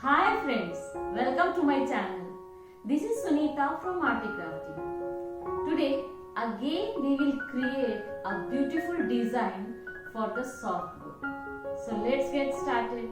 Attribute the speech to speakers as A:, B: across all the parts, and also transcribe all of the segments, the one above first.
A: Hi friends, welcome to my channel. This is Sunita from ARTY KRAFTY. Today again we will create a beautiful design for the soft board. So let's get started.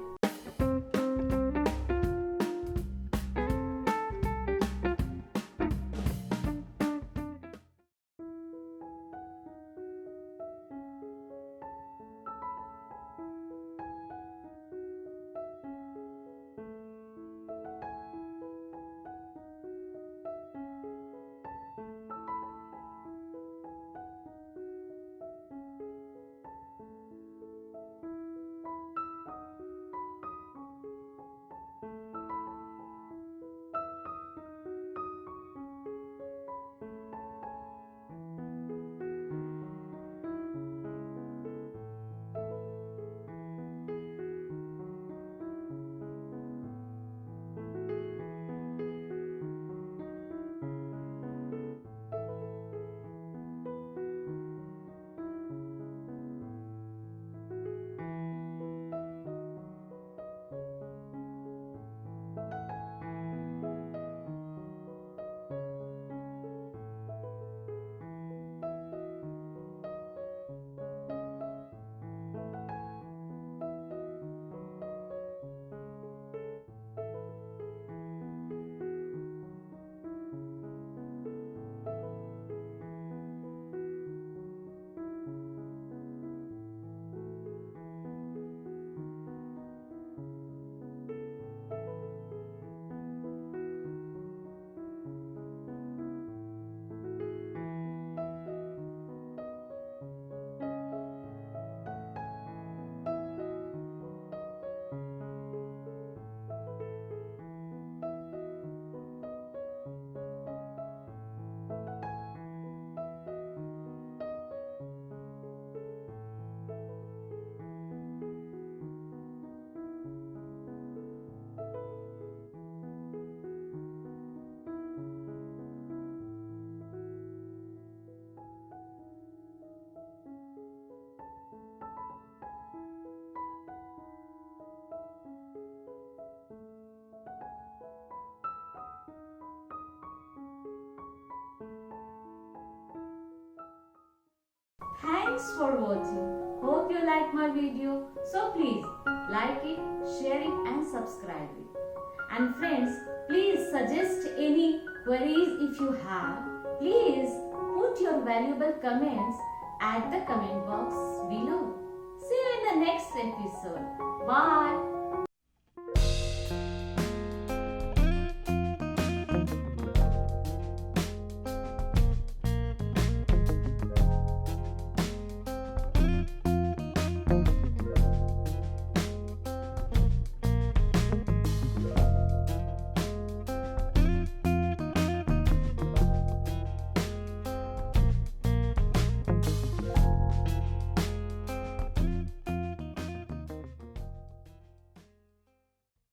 A: Thanks for watching. Hope you like my video. So please like it, share it and subscribe it. And friends, please suggest any queries if you have. Please put your valuable comments at the comment box below. See you in the next episode. Bye.